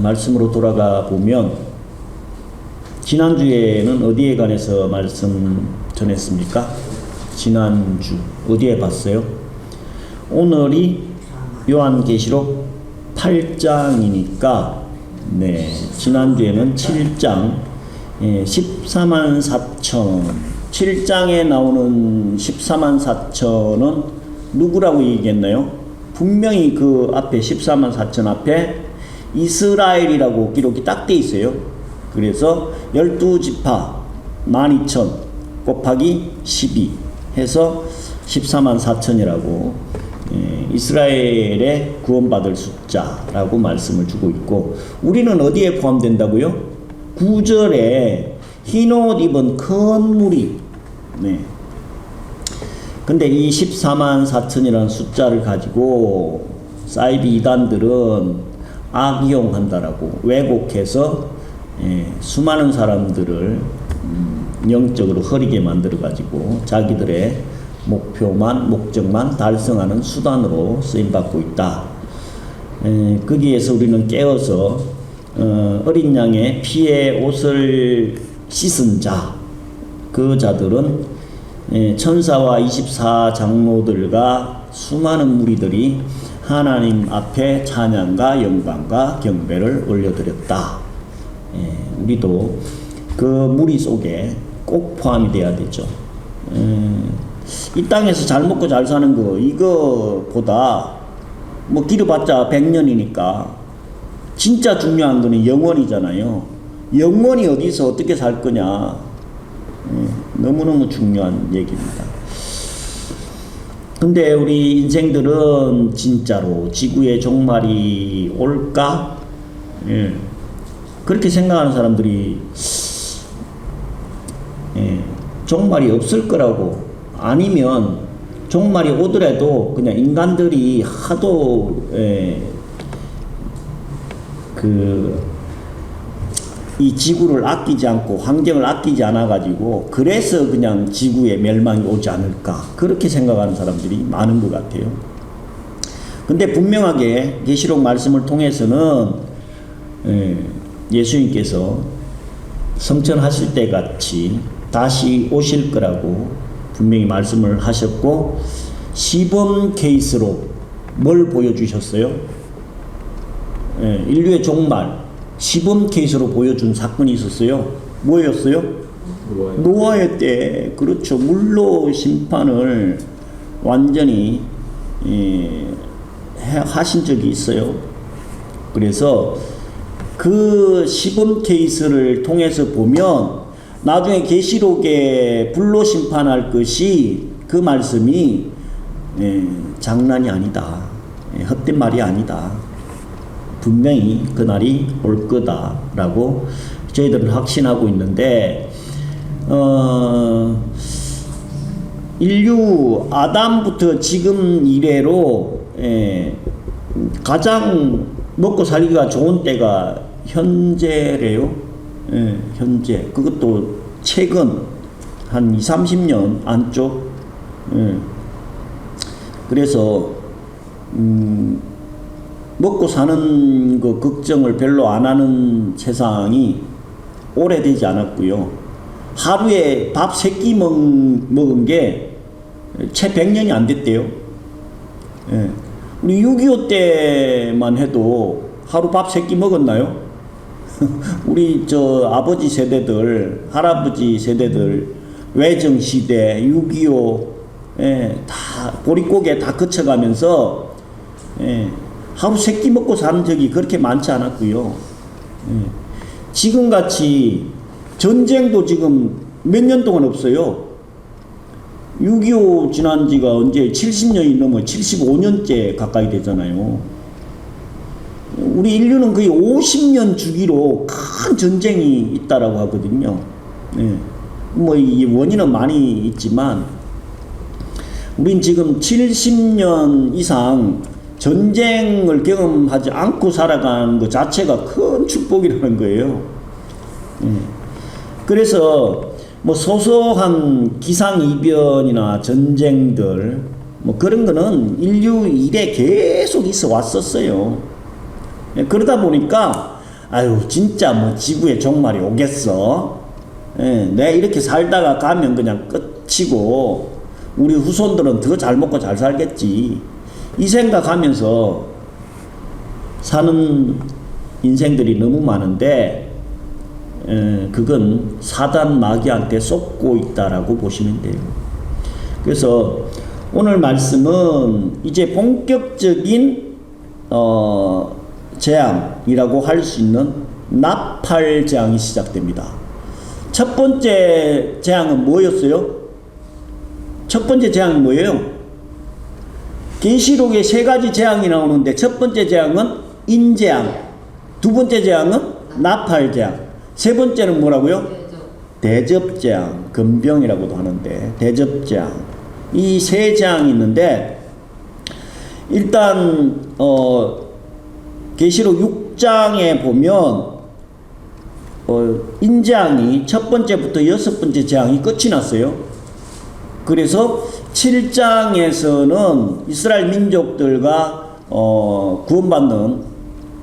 말씀으로 돌아가 보면 지난주에는 어디에 관해서 말씀 전했습니까? 지난주 어디에 봤어요? 오늘이 요한계시록 8장이니까 지난주에는 7장 14만 4천 7장에 나오는 14만 4천은 누구라고 얘기했나요? 분명히 그 앞에 14만 4천 앞에 이스라엘이라고 기록이 딱 돼 있어요. 그래서 12지파 12,000 곱하기 12 해서 14만 4천이라고 이스라엘의 구원받을 숫자라고 말씀을 주고 있고, 우리는 어디에 포함된다고요? 9절에 흰옷 입은 큰 무리. 근데 이 14만 4천이라는 숫자를 가지고 사이비 이단들은 악용한다라고 왜곡해서 수많은 사람들을 영적으로 흐리게 만들어 가지고 자기들의 목적만 달성하는 수단으로 쓰임받고 있다. 거기에서 우리는 깨어서 어린 양의 피에 옷을 씻은 자, 그 자들은 천사와 24 장로들과 수많은 무리들이 하나님 앞에 찬양과 영광과 경배를 올려드렸다. 우리도 그 무리 속에 꼭 포함이 돼야 되죠. 이 땅에서 잘 먹고 잘 사는 거 이거보다 뭐 길어봤자 100년이니까 진짜 중요한 거는 영원이잖아요. 영원히 어디서 어떻게 살 거냐, 너무너무 중요한 얘기입니다. 근데 우리 인생들은 진짜로 지구의 종말이 올까? 그렇게 생각하는 사람들이 종말이 없을 거라고, 아니면 종말이 오더라도 그냥 인간들이 하도 이 지구를 아끼지 않고 환경을 아끼지 않아 가지고 그래서 그냥 지구에 멸망이 오지 않을까, 그렇게 생각하는 사람들이 많은 것 같아요. 근데 분명하게 계시록 말씀을 통해서는 예수님께서 성천하실 때 같이 다시 오실 거라고 분명히 말씀을 하셨고, 시범 케이스로 뭘 보여주셨어요? 인류의 종말 시범 케이스로 보여준 사건이 있었어요. 뭐였어요? 노아의 때. 그렇죠. 물로 심판을 완전히 하신 적이 있어요. 그래서 그 시범 케이스를 통해서 보면 나중에 계시록에 불로 심판할 것이, 그 말씀이 장난이 아니다, 헛된 말이 아니다, 분명히 그날이 올 거다라고 저희들은 확신하고 있는데, 인류 아담부터 지금 이래로 가장 먹고 살기가 좋은 때가 현재래요. 현재. 그것도 최근 한 20-30년 안쪽. 그래서 먹고 사는 거 걱정을 별로 안 하는 세상이 오래되지 않았고요. 하루에 밥 3끼 먹은 게 채 100년이 안 됐대요. 우리 6.25 때만 해도 하루 밥 3끼 먹었나요? 우리 아버지 세대들, 할아버지 세대들, 외정시대, 6.25, 다 보릿고개 다 거쳐가면서 하루 3끼 먹고 사는 적이 그렇게 많지 않았고요. 지금같이 전쟁도 지금 몇 년 동안 없어요. 6.25 지난 지가 언제 70년이 넘어 75년째 가까이 되잖아요. 우리 인류는 거의 50년 주기로 큰 전쟁이 있다라고 하거든요. 뭐 이 원인은 많이 있지만 우린 지금 70년 이상 전쟁을 경험하지 않고 살아가는 것 자체가 큰 축복이라는 거예요. 그래서 뭐 소소한 기상이변이나 전쟁들 뭐 그런 거는 인류 일에 계속 있어 왔었어요. 그러다 보니까 아유 진짜 뭐 지구에 종말이 오겠어. 내가 이렇게 살다가 가면 그냥 끝이고 우리 후손들은 더 잘 먹고 잘 살겠지. 이 생각하면서 사는 인생들이 너무 많은데 그건 사단 마귀한테 속고 있다라고 보시면 돼요. 그래서 오늘 말씀은 이제 본격적인 재앙이라고 할 수 있는 나팔 재앙이 시작됩니다. 첫 번째 재앙은 뭐였어요? 첫 번째 재앙이 뭐예요? 계시록에 세 가지 재앙이 나오는데 첫 번째 재앙은 인재앙, 두 번째 재앙은 나팔 재앙, 세 번째는 뭐라고요? 대접재앙, 금병이라고도 하는데 대접재앙. 이 세 재앙이 있는데 일단 계시록 6장에 보면 인재앙이 첫 번째부터 여섯 번째 재앙이 끝이 났어요. 그래서 7장에서는 이스라엘 민족들과 구원받는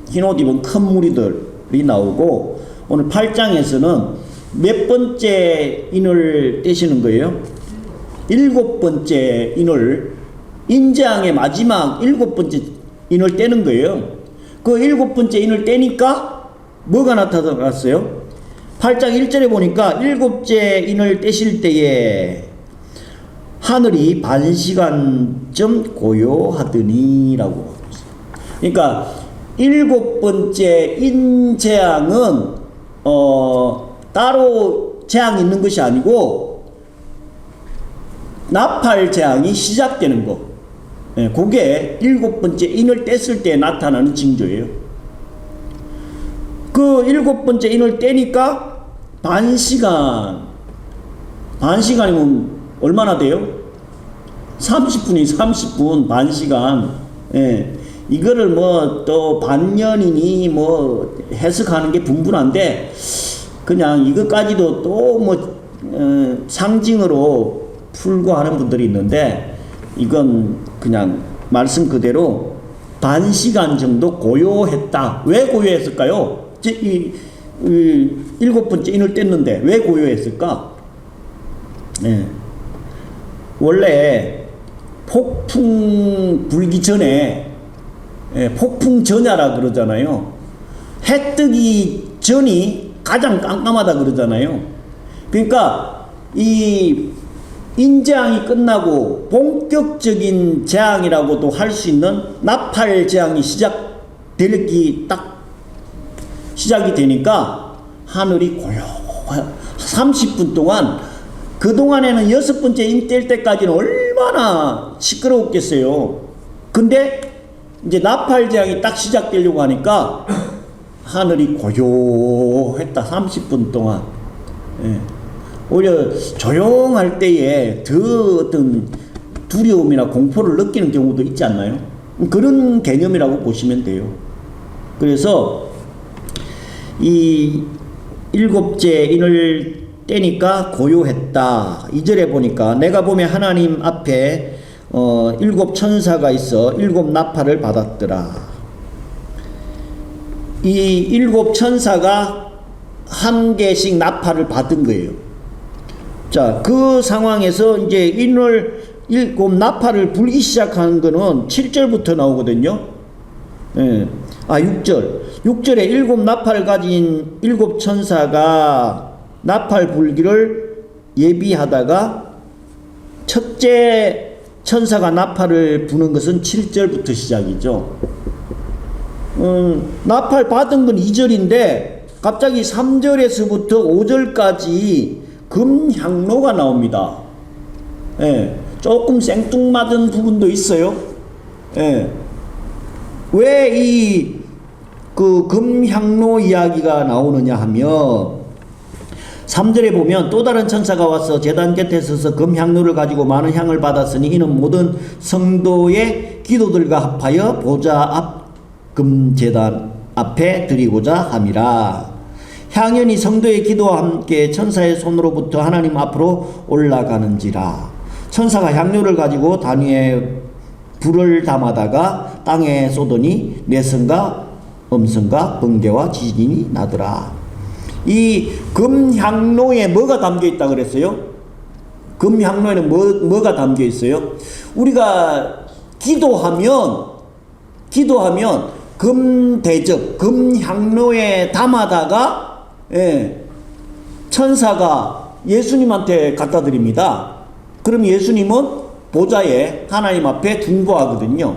흰옷 입은 큰 무리들이 나오고 오늘 8장에서는 몇 번째 인을 떼시는 거예요? 일곱 번째 인을 인재앙의 마지막 일곱 번째 인을 떼는 거예요. 그 일곱 번째 인을 떼니까 뭐가 나타났어요? 8장 1절에 보니까 일곱째 인을 떼실 때에 하늘이 반시간쯤 고요하더니 라고. 그러니까 일곱 번째 인재앙은 따로 재앙이 있는 것이 아니고 나팔 재앙이 시작되는 거. 그게 일곱 번째 인을 뗐을 때 나타나는 징조예요. 그 일곱 번째 인을 떼니까 반시간이면 얼마나 돼요? 30분이 30분 반시간. 이거를 뭐 또 반년이니 뭐 해석하는 게 분분한데 그냥 이것까지도 또 뭐 상징으로 풀고 하는 분들이 있는데 이건 그냥 말씀 그대로 반시간 정도 고요했다. 왜 고요했을까요? 일곱 번째 인을 뗐는데 왜 고요했을까? 원래 폭풍 불기 전에 폭풍 전야라 그러잖아요. 해 뜨기 전이 가장 깜깜하다 그러잖아요. 그러니까 이 인재앙이 끝나고 본격적인 재앙이라고도 할 수 있는 나팔 재앙이 시작이 되니까 하늘이 고요해. 30분 동안 그동안에는 여섯 번째 인 뗄 때까지는 얼마나 시끄러웠겠어요. 근데 이제 나팔 재앙이 딱 시작되려고 하니까 하늘이 고요했다. 30분 동안. 오히려 조용할 때에 더 어떤 두려움이나 공포를 느끼는 경우도 있지 않나요? 그런 개념이라고 보시면 돼요. 그래서 이 일곱째 인을 떼니까 고요했다. 2절에 보니까 내가 보면 하나님 앞에 일곱 천사가 있어 일곱 나팔을 받았더라. 이 일곱 천사가 한 개씩 나팔을 받은 거예요. 자, 그 상황에서 이제 인을 일곱 나팔을 불기 시작하는 거는 7절부터 나오거든요. 6절. 6절에 일곱 나팔을 가진 일곱 천사가 나팔 불기를 예비하다가 첫째 천사가 나팔을 부는 것은 7절부터 시작이죠. 나팔 받은 건 2절인데 갑자기 3절에서부터 5절까지 금향로가 나옵니다. 조금 생뚱맞은 부분도 있어요. 왜 이 그 금향로 이야기가 나오느냐 하면 3절에 보면 또 다른 천사가 와서 제단 곁에 서서 금향로를 가지고 많은 향을 받았으니 이는 모든 성도의 기도들과 합하여 보좌 앞 금제단 앞에 드리고자 함이라. 향연이 성도의 기도와 함께 천사의 손으로부터 하나님 앞으로 올라가는지라. 천사가 향료를 가지고 단위에 불을 담아다가 땅에 쏟으니 내 성과 음성과 번개와 지진이 나더라. 이 금향로에 뭐가 담겨 있다 그랬어요? 금향로에는 뭐가 담겨 있어요? 우리가 기도하면 금대접, 금향로에 담아다가 천사가 예수님한테 갖다 드립니다. 그럼 예수님은 보좌에 하나님 앞에 중보하거든요.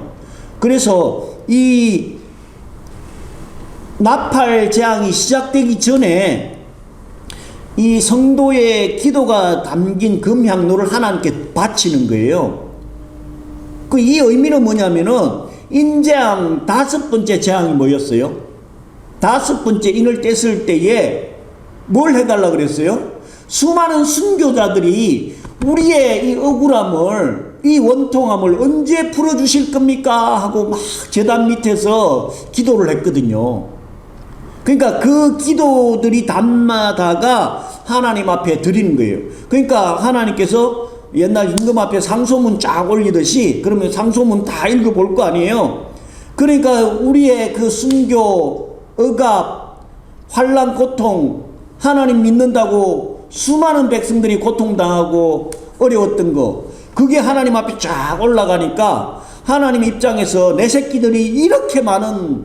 그래서 이 나팔 재앙이 시작되기 전에 이 성도의 기도가 담긴 금향로를 하나님께 바치는 거예요. 이 의미는 뭐냐면은 인재앙 5번째 재앙이 뭐였어요? 5번째 인을 뗐을 때에 뭘 해달라 그랬어요? 수많은 순교자들이 우리의 이 억울함을, 이 원통함을 언제 풀어주실 겁니까? 하고 막 제단 밑에서 기도를 했거든요. 그러니까 그 기도들이 담마다가 하나님 앞에 드리는 거예요. 그러니까 하나님께서 옛날 임금 앞에 상소문 쫙 올리듯이 그러면 상소문 다 읽어볼 거 아니에요. 그러니까 우리의 그 순교, 억압, 환난, 고통, 하나님 믿는다고 수많은 백성들이 고통당하고 어려웠던 거, 그게 하나님 앞에 쫙 올라가니까 하나님 입장에서 내 새끼들이 이렇게 많은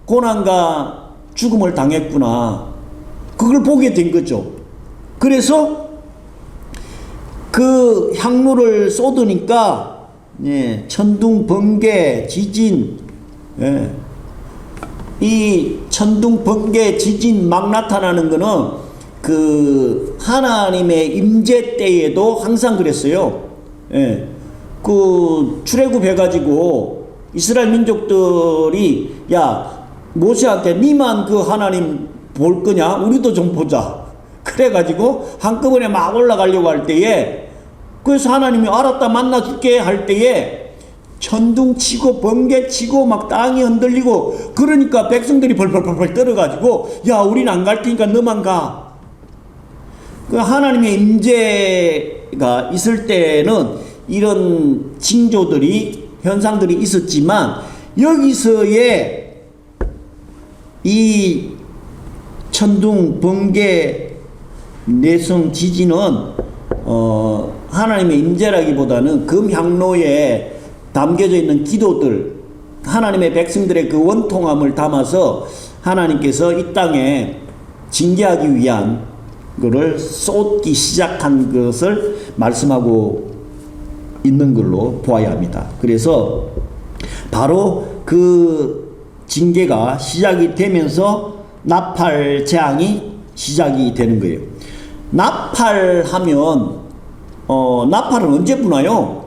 고난과 죽음을 당했구나, 그걸 보게 된 거죠. 그래서 그 향로를 쏟으니까 천둥, 번개, 지진, 이 천둥, 번개, 지진 막 나타나는 거는 그 하나님의 임재 때에도 항상 그랬어요. 그 출애굽 해가지고 이스라엘 민족들이 야 모세한테 니만 그 하나님 볼 거냐? 우리도 좀 보자. 그래가지고 한꺼번에 막 올라가려고 할 때에, 그래서 하나님이 알았다 만나줄게 할 때에 천둥 치고 번개 치고 막 땅이 흔들리고, 그러니까 백성들이 벌벌벌벌 떨어가지고 야 우리는 안 갈 테니까 너만 가. 그 하나님의 임재가 있을 때는 이런 징조들이, 현상들이 있었지만 여기서의 이 천둥, 번개, 내성, 지진은 하나님의 임재라기보다는 금향로에 담겨져 있는 기도들, 하나님의 백성들의 그 원통함을 담아서 하나님께서 이 땅에 징계하기 위한 것을 쏟기 시작한 것을 말씀하고 있는 걸로 보아야 합니다. 그래서 바로 그 징계가 시작이 되면서 나팔 재앙이 시작이 되는 거예요. 나팔하면 나팔은 언제 부나요?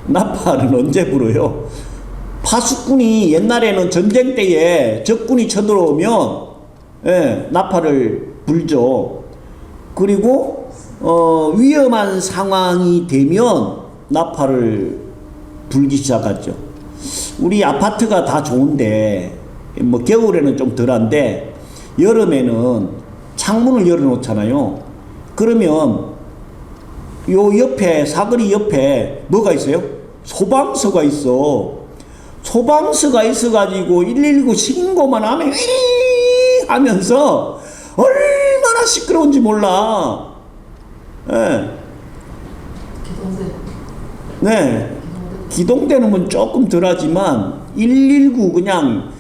나팔은 언제 불어요? 파수꾼이 옛날에는 전쟁 때에 적군이 쳐들어오면 나팔을 불죠. 그리고 위험한 상황이 되면 나팔을 불기 시작하죠. 우리 아파트가 다 좋은데 뭐 겨울에는 좀 덜한데 여름에는 창문을 열어놓잖아요. 그러면 요 옆에, 사거리 옆에 뭐가 있어요? 소방서가 있어. 소방서가 있어가지고 119 신고만 하면 하면서 얼마나 시끄러운지 몰라. 네. 기동대는 뭐 조금 덜하지만 119 그냥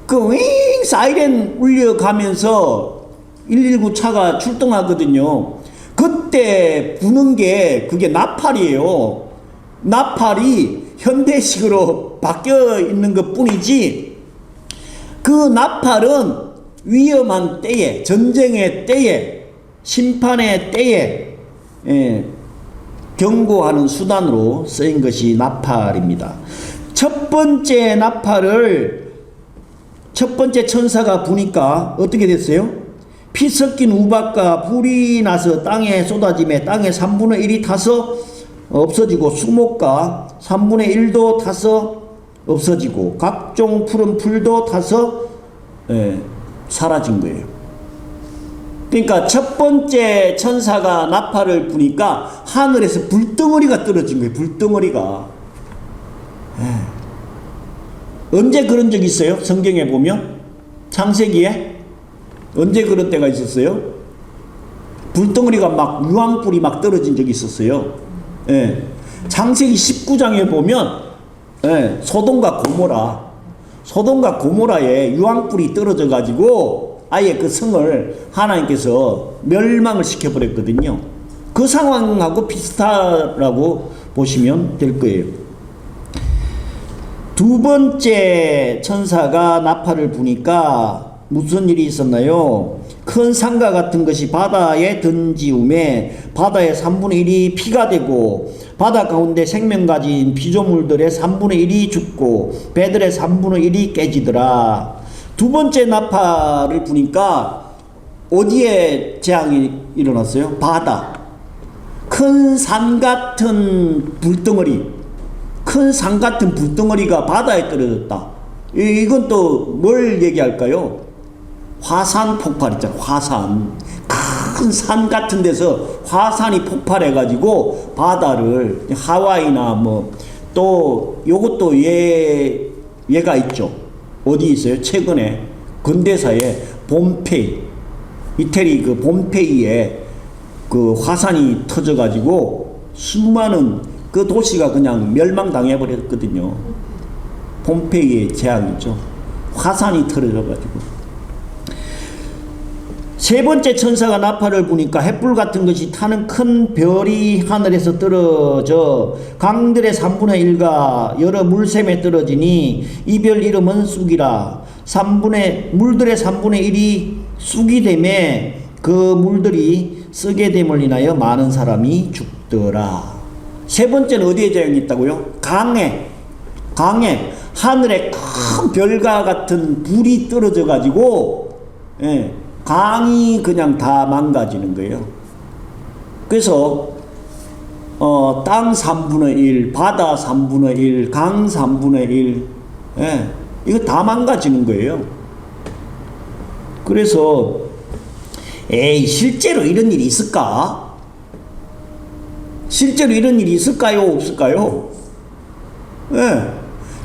그 사이렌 울려가면서 119 차가 출동하거든요. 그때 부는 게 그게 나팔이에요. 나팔이 현대식으로 바뀌어 있는 것 뿐이지, 그 나팔은 위험한 때에, 전쟁의 때에, 심판의 때에 경고하는 수단으로 쓰인 것이 나팔입니다. 첫 번째 나팔을 첫 번째 천사가 부니까 어떻게 됐어요? 피 섞인 우박과 불이 나서 땅에 쏟아짐에 땅의 3분의 1이 타서 없어지고 수목과 3분의 1도 타서 없어지고 각종 푸른 풀도 타서 사라진 거예요. 그러니까 첫 번째 천사가 나팔을 부니까 하늘에서 불덩어리가 떨어진 거예요. 불덩어리가. 언제 그런 적 있어요? 성경에 보면 창세기에 언제 그런 때가 있었어요? 불덩어리가 막 유황불이 막 떨어진 적이 있었어요. 예. 창세기 19장에 보면 예, 소돔과 고모라에 유황불이 떨어져 가지고 아예 그 성을 하나님께서 멸망을 시켜버렸거든요. 그 상황하고 비슷하라고 보시면 될 거예요. 두 번째 천사가 나팔을 부니까 무슨 일이 있었나요? 큰 산과 같은 것이 바다에 던지움에 바다의 3분의 1이 피가 되고 바다 가운데 생명 가진 피조물들의 3분의 1이 죽고 배들의 3분의 1이 깨지더라. 두 번째 나팔을 부니까 어디에 재앙이 일어났어요? 바다. 큰 산 같은 불덩어리가 바다에 떨어졌다. 이건 또 뭘 얘기할까요? 화산 폭발 있잖아. 화산. 큰 산 같은 데서 화산이 폭발해가지고 바다를 하와이나 뭐 또 요것도 얘가 있죠. 어디 있어요? 최근에 근대사에 폼페이, 이태리 그 폼페이에 그 화산이 터져가지고 수많은 그 도시가 그냥 멸망당해버렸거든요. 폼페이의 재앙이죠. 화산이 터져가지고. 세 번째 천사가 나팔을 부니까 횃불 같은 것이 타는 큰 별이 하늘에서 떨어져 강들의 3분의 1과 여러 물샘에 떨어지니 이 별 이름은 쑥이라. 물들의 3분의 1이 쑥이 되매 그 물들이 쓰게 됨을 인하여 많은 사람이 죽더라. 세 번째는 어디에 재앙이 있다고요? 강에 하늘에 큰 별과 같은 불이 떨어져 가지고 강이 그냥 다 망가지는 거예요. 그래서 땅 3분의 1, 바다 3분의 1, 강 3분의 1 이거 다 망가지는 거예요. 그래서 실제로 이런 일이 있을까? 실제로 이런 일이 있을까요? 없을까요?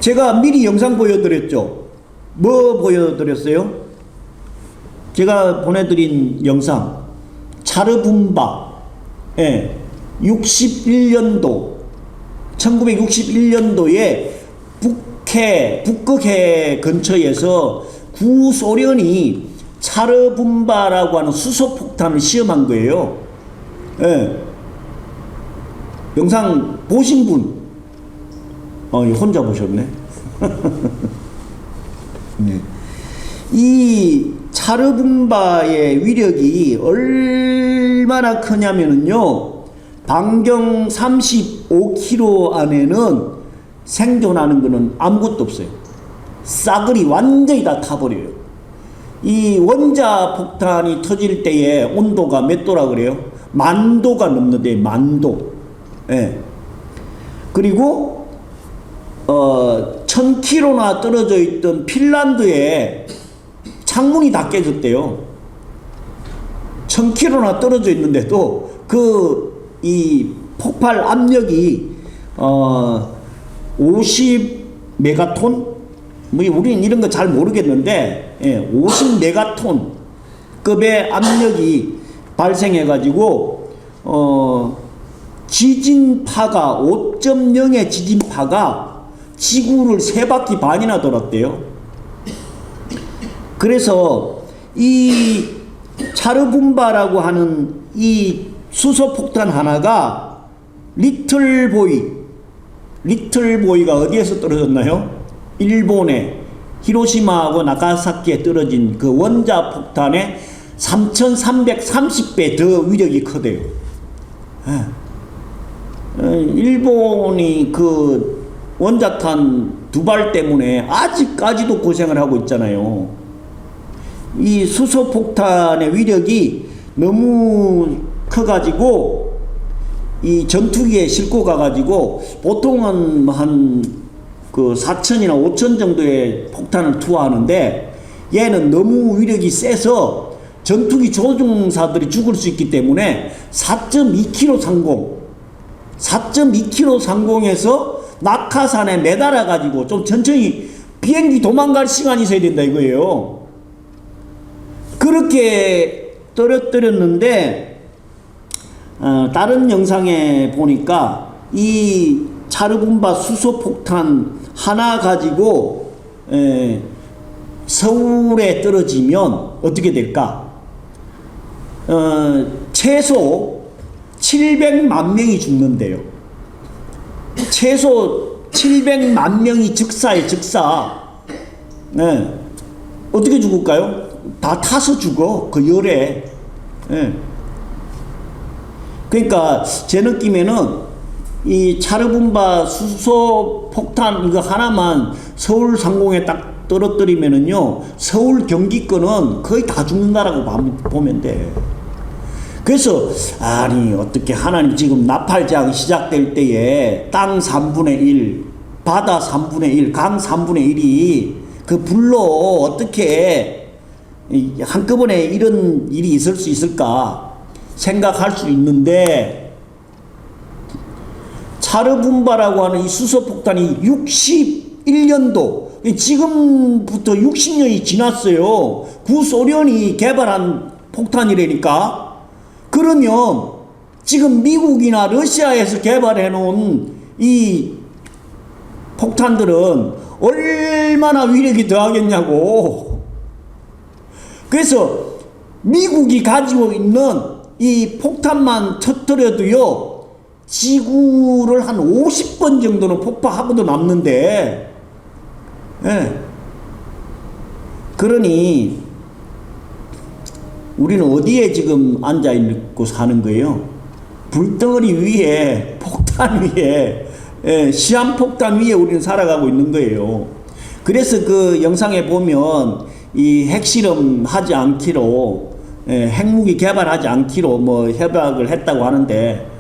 제가 미리 영상 보여드렸죠. 뭐 보여드렸어요? 제가 보내드린 영상 차르분바 1961년도에 북극해 근처에서 구소련이 차르분바라고 하는 수소폭탄을 시험한 거예요. 영상 보신 분 혼자 보셨네. 네. 이 차르분바의 위력이 얼마나 크냐면요, 반경 35km 안에는 생존하는 거는 아무것도 없어요. 싸그리 완전히 다 타버려요. 이 원자 폭탄이 터질 때의 온도가 몇 도라 그래요? 10,000도가 넘는데 10,000도. 그리고 1000km나 떨어져 있던 핀란드에 창문이 다 깨졌대요. 1000km나 떨어져 있는데도 이 폭발 압력이 50메가톤? 우리는 이런 거 잘 모르겠는데 50메가톤 급의 압력이 발생해가지고 지진파가 5.0의 지진파가 지구를 3바퀴 반이나 돌았대요. 그래서 이 차르분바라고 하는 이 수소폭탄 하나가 리틀보이가 어디에서 떨어졌나요? 일본의 히로시마하고 나가사키에 떨어진 그 원자폭탄의 3,330배 더 위력이 크대요. 일본이 그 원자탄 2발 때문에 아직까지도 고생을 하고 있잖아요. 이 수소폭탄의 위력이 너무 커가지고 이 전투기에 싣고 가가지고 보통은 한 그 4,000이나 5,000 정도의 폭탄을 투하하는데 얘는 너무 위력이 세서 전투기 조종사들이 죽을 수 있기 때문에 4.2km 상공에서 낙하산에 매달아 가지고 좀 천천히 비행기 도망갈 시간이 있어야 된다 이거예요. 그렇게 떨어뜨렸는데 다른 영상에 보니까 이 차르분바 수소폭탄 하나 가지고 서울에 떨어지면 어떻게 될까? 최소 700만 명이 죽는데요. 최소 700만 명이 즉사에 즉사. 어떻게 죽을까요? 다 타서 죽어. 그 열에. 그러니까 제 느낌에는 이 차르분바 수소 폭탄 이거 하나만 서울 상공에 딱 떨어뜨리면은요, 서울 경기권은 거의 다 죽는다라고 보면 돼. 그래서 아니 어떻게 하나님 지금 나팔장 시작될 때에 땅 3분의 1, 바다 3분의 1, 강 3분의 1이 그 불로 어떻게 한꺼번에 이런 일이 있을 수 있을까 생각할 수 있는데, 차르분바라고 하는 이 수소폭탄이 61년도, 지금부터 60년이 지났어요. 구소련이 개발한 폭탄이라니까. 그러면 지금 미국이나 러시아에서 개발해 놓은 이 폭탄들은 얼마나 위력이 더하겠냐고. 그래서 미국이 가지고 있는 이 폭탄만 터뜨려도요, 지구를 한 50번 정도는 폭파하고도 남는데, 그러니 우리는 어디에 지금 앉아 있고 사는 거예요? 불덩어리 위에, 폭탄 위에, 시한폭탄 위에 우리는 살아가고 있는 거예요. 그래서 그 영상에 보면 이 핵실험 하지 않기로, 핵무기 개발하지 않기로 뭐 협약을 했다고 하는데,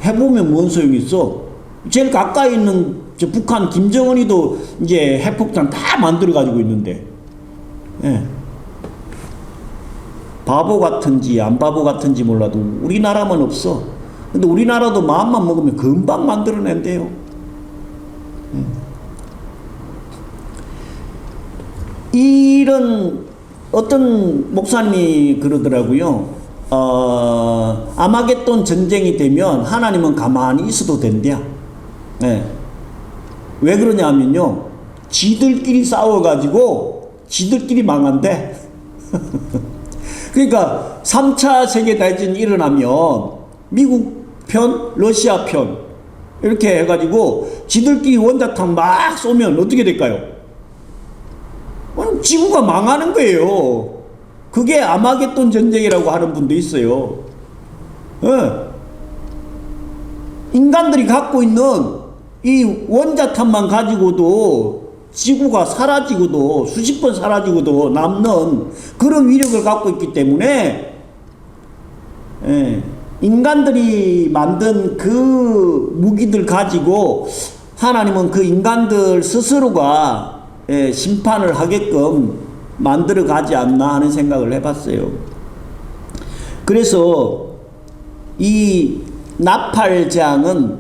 해보면 뭔 소용이 있어? 제일 가까이 있는 저 북한 김정은이도 이제 핵폭탄 다 만들어 가지고 있는데, 바보 같은지 안 바보 같은지 몰라도 우리나라만 없어. 근데 우리나라도 마음만 먹으면 금방 만들어낸대요. 이런 어떤 목사님이 그러더라고요. 아마겟돈 전쟁이 되면 하나님은 가만히 있어도 된대요. 왜 그러냐 하면요, 지들끼리 싸워가지고 지들끼리 망한대. 그러니까 3차 세계대전이 일어나면 미국 편, 러시아 편 이렇게 해가지고 지들끼리 원자탄 막 쏘면 어떻게 될까요? 지구가 망하는 거예요. 그게 아마겟돈 전쟁이라고 하는 분도 있어요. 인간들이 갖고 있는 이 원자탄만 가지고도 지구가 사라지고도 수십 번 사라지고도 남는 그런 위력을 갖고 있기 때문에, 인간들이 만든 그 무기들 가지고 하나님은 그 인간들 스스로가 심판을 하게끔 만들어 가지 않나 하는 생각을 해봤어요. 그래서 이 나팔장은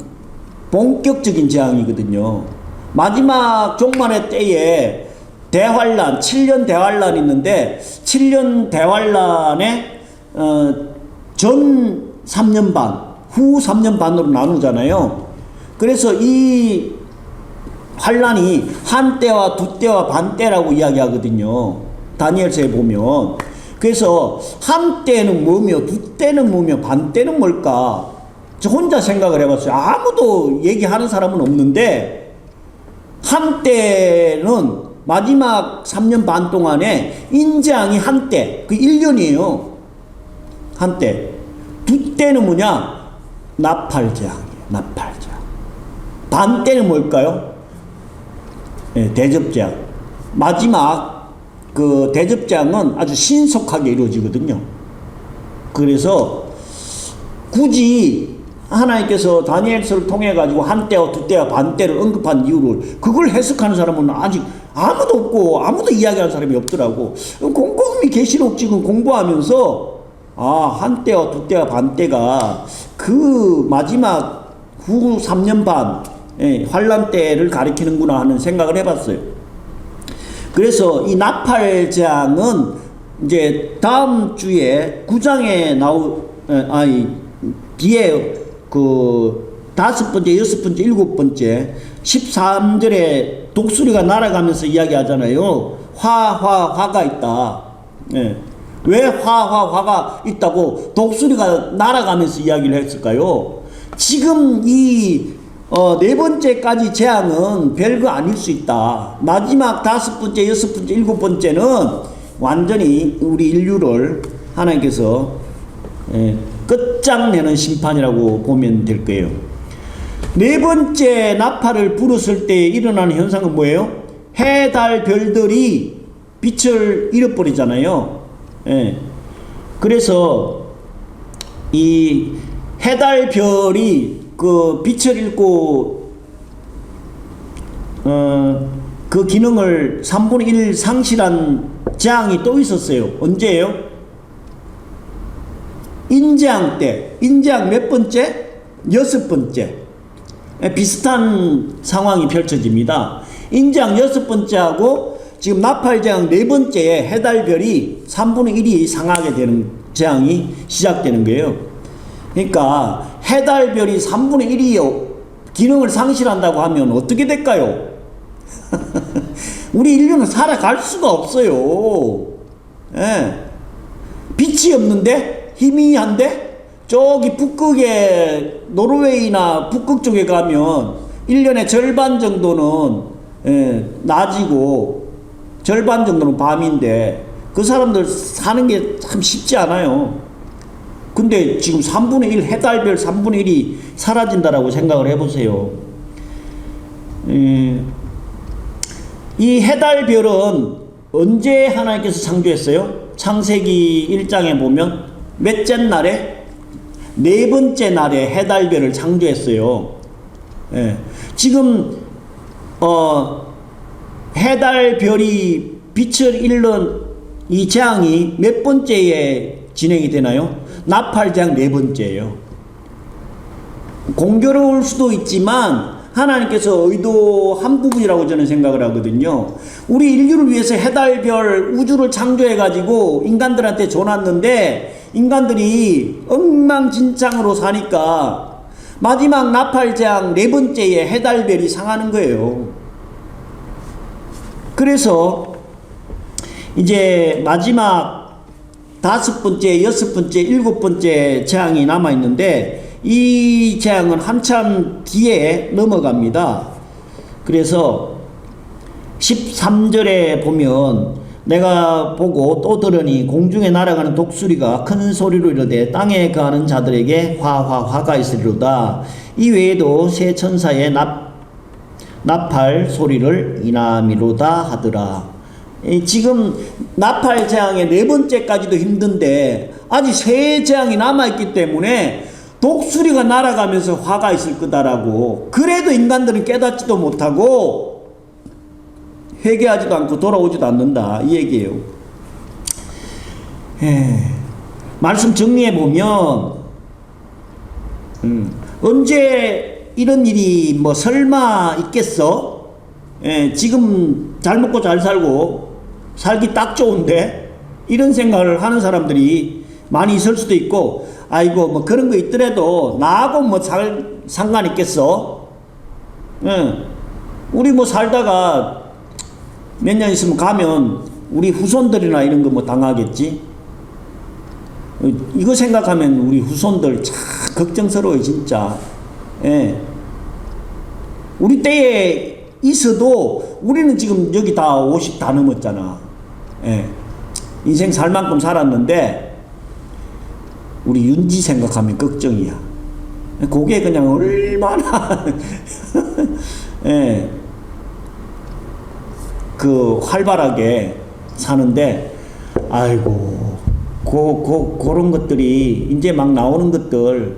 본격적인 재앙이거든요. 마지막 종말의 때에 대환란, 7년 대환란이 있는데 7년 대환란에 전 3년 반, 후 3년 반으로 나누잖아요. 그래서 이 환란이 한 때와 두 때와 반 때라고 이야기하거든요. 다니엘서에 보면. 그래서 한 때는 뭐며 두 때는 뭐며 반 때는 뭘까? 저 혼자 생각을 해봤어요. 아무도 얘기하는 사람은 없는데, 한 때는 마지막 3년 반 동안에 인재앙이 한 때, 그 1년이에요. 한 때. 두 때는 뭐냐? 나팔재앙이에요. 나팔재앙. 반 때는 뭘까요? 대접재앙. 마지막 그 대접재앙은 아주 신속하게 이루어지거든요. 그래서 굳이 하나님께서 다니엘서를 통해 가지고 한 때와 두 때와 반 때를 언급한 이유를, 그걸 해석하는 사람은 아직 아무도 없고 아무도 이야기하는 사람이 없더라고. 곰곰이 계시록 지금 공부하면서 한 때와 두 때와 반 때가 그 마지막 후 3년 반 환란 때를 가리키는구나 하는 생각을 해봤어요. 그래서 이 나팔 재앙은 이제 다음 주에 9장에 뒤에 그 5번째, 6번째, 7번째 13절에 독수리가 날아가면서 이야기하잖아요. 화가 있다. 예. 왜 화가 있다고 독수리가 날아가면서 이야기를 했을까요? 지금 이 네 번째까지 재앙은 별거 아닐 수 있다. 마지막 5번째, 6번째, 7번째는 완전히 우리 인류를 하나님께서 끝장내는 심판이라고 보면 될 거예요. 네 번째 나팔을 불었을 때 일어나는 현상은 뭐예요? 해, 달, 별들이 빛을 잃어버리잖아요. 예. 그래서 이 해, 달, 별이 그 빛을 잃고 그 기능을 3분의 1 상실한 재앙이 또 있었어요. 언제예요? 인재앙 때. 인재앙 몇 번째? 6번째. 비슷한 상황이 펼쳐집니다. 인재앙 6번째하고 지금 나팔재앙 4번째에 해달별이 3분의 1이 상하게 되는 재앙이 시작되는 거예요. 그러니까 해달별이 3분의 1이 기능을 상실한다고 하면 어떻게 될까요? 우리 인류는 살아갈 수가 없어요. 예. 빛이 없는데 희미한데 저기 북극에 노르웨이나 북극 쪽에 가면 1년의 절반 정도는 낮이고 절반 정도는 밤인데 그 사람들 사는 게 참 쉽지 않아요. 근데 지금 3분의 1 해달별 3분의 1이 사라진다라고 생각을 해보세요. 이 해달별은 언제 하나님께서 창조했어요? 창세기 1장에 보면 몇째 날에? 네 번째 날에 해달별을 창조했어요. 예. 지금 해달별이 빛을 잃는 이 재앙이 몇 번째에 진행이 되나요? 나팔재앙 네 번째예요. 공교로울 수도 있지만 하나님께서 의도한 부분이라고 저는 생각을 하거든요. 우리 인류를 위해서 해달별 우주를 창조해 가지고 인간들한테 줘놨는데 인간들이 엉망진창으로 사니까 마지막 나팔재앙 네 번째에 해달별이 상하는 거예요. 그래서 이제 마지막 5번째, 6번째, 7번째 재앙이 남아있는데 이 재앙은 한참 뒤에 넘어갑니다. 그래서 13절에 보면 내가 보고 또 들으니 공중에 날아가는 독수리가 큰 소리로 이르되 땅에 거하는 자들에게 화가 있으리로다. 이 외에도 새 천사의 나팔 소리를 이남이로다 하더라. 지금 나팔 재앙의 네 번째까지도 힘든데 아직 세 재앙이 남아있기 때문에 독수리가 날아가면서 화가 있을 거다라고. 그래도 인간들은 깨닫지도 못하고 회개하지도 않고 돌아오지도 않는다 이 얘기예요. 말씀 정리해 보면 언제 이런 일이 뭐 설마 있겠어? 지금 잘 먹고 잘 살고 살기 딱 좋은데 이런 생각을 하는 사람들이 많이 있을 수도 있고, 아이고 뭐 그런 거 있더라도 나하고 뭐 상관 있겠어? 우리 뭐 살다가 몇 년 있으면 가면 우리 후손들이나 이런 거 뭐 당하겠지? 이거 생각하면 우리 후손들 참 걱정스러워요 진짜. 우리 때에 있어도 우리는 지금 여기 다 50 다 넘었잖아. 인생 살 만큼 살았는데 우리 윤지 생각하면 걱정이야. 그게 그냥 얼마나 그 활발하게 사는데, 아이고 그런 것들이 이제 막 나오는 것들,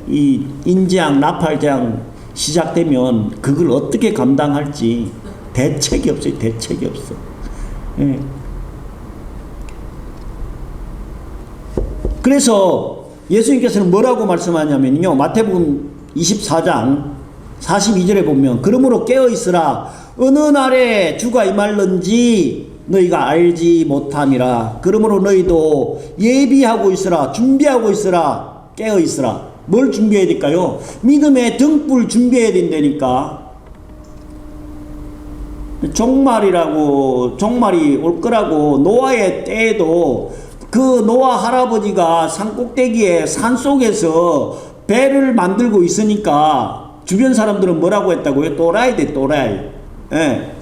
이 인재앙 나팔재앙 시작되면 그걸 어떻게 감당할지 대책이 없어요. 대책이 없어. 그래서 예수님께서는 뭐라고 말씀하냐면요, 마태복음 24장 42절에 보면 그러므로 깨어있으라 어느 날에 주가 임할는지 너희가 알지 못함이라. 그러므로 너희도 예비하고 있으라. 준비하고 있으라. 깨어 있으라. 뭘 준비해야 될까요? 믿음의 등불 준비해야 된다니까. 종말이 올 거라고. 노아의 때에도 그 노아 할아버지가 산꼭대기에 산속에서 배를 만들고 있으니까 주변 사람들은 뭐라고 했다고요? 또라이 돼, 또라이. 예.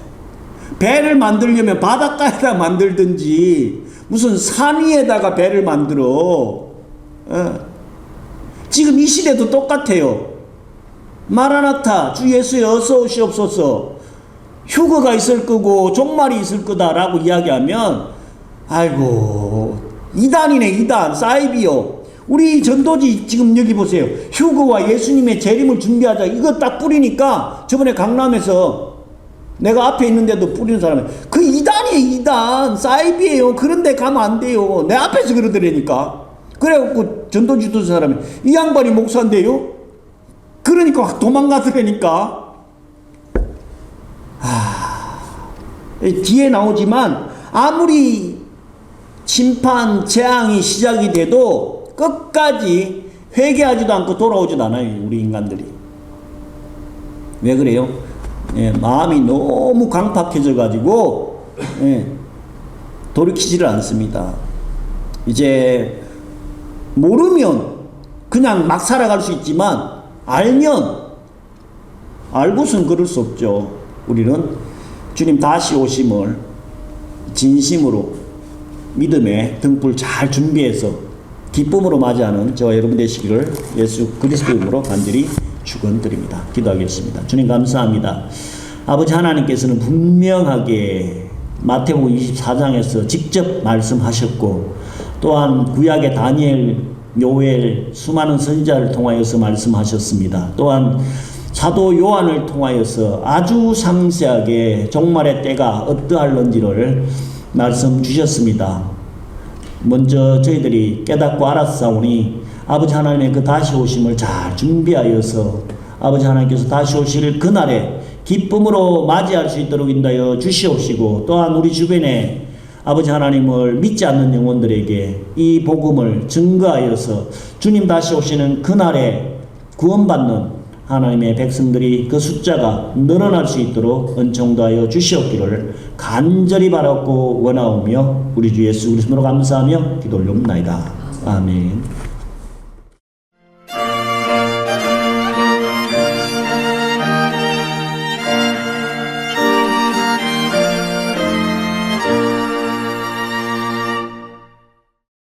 배를 만들려면 바닷가에다 만들든지 무슨 산 위에다가 배를 만들어. 예. 지금 이 시대도 똑같아요. 마라나타, 주 예수여 어서 오시옵소서. 휴거가 있을 거고 종말이 있을 거다라고 이야기하면 아이고 이단이네, 이단. 사이비요. 우리 전도지 지금 여기 보세요. 휴거와 예수님의 재림을 준비하자. 이거 딱 뿌리니까 저번에 강남에서 내가 앞에 있는데도 뿌리는 사람이 그 이단이에요. 이단. 사이비예요. 그런데 가면 안 돼요. 내 앞에서 그러더라니까. 그래갖고 전도지 두 사람이 이 양반이 목사인데요. 그러니까 도망가더라니까. 뒤에 나오지만 아무리 심판 재앙이 시작이 돼도 끝까지 회개하지도 않고 돌아오지도 않아요. 우리 인간들이. 왜 그래요? 예, 마음이 너무 강팍해져 가지고 돌이키지를 않습니다. 이제 모르면 그냥 막 살아갈 수 있지만 알고선 그럴 수 없죠. 우리는 주님 다시 오심을 진심으로 믿음의 등불 잘 준비해서 기쁨으로 맞이하는 저와 여러분 되시기를 예수 그리스도 이름으로 간절히 축원드립니다. 기도하겠습니다. 주님 감사합니다. 아버지 하나님께서는 분명하게 마태복음 24장에서 직접 말씀하셨고 또한 구약의 다니엘, 요엘 수많은 선지자를 통하여서 말씀하셨습니다. 또한 사도 요한을 통하여서 아주 상세하게 종말의 때가 어떠할런지를 말씀 주셨습니다. 먼저 저희들이 깨닫고 알았사오니 아버지 하나님의 그 다시 오심을 잘 준비하여서 아버지 하나님께서 다시 오실 그날에 기쁨으로 맞이할 수 있도록 인도하여 주시옵시고 또한 우리 주변에 아버지 하나님을 믿지 않는 영혼들에게 이 복음을 증거하여서 주님 다시 오시는 그날에 구원받는 하나님의 백성들이 그 숫자가 늘어날 수 있도록 은총도하여 주시옵기를 간절히 바라고 원하오며 우리 주 예수 그리스도로 감사하며 기도 올려옵나이다. 아멘.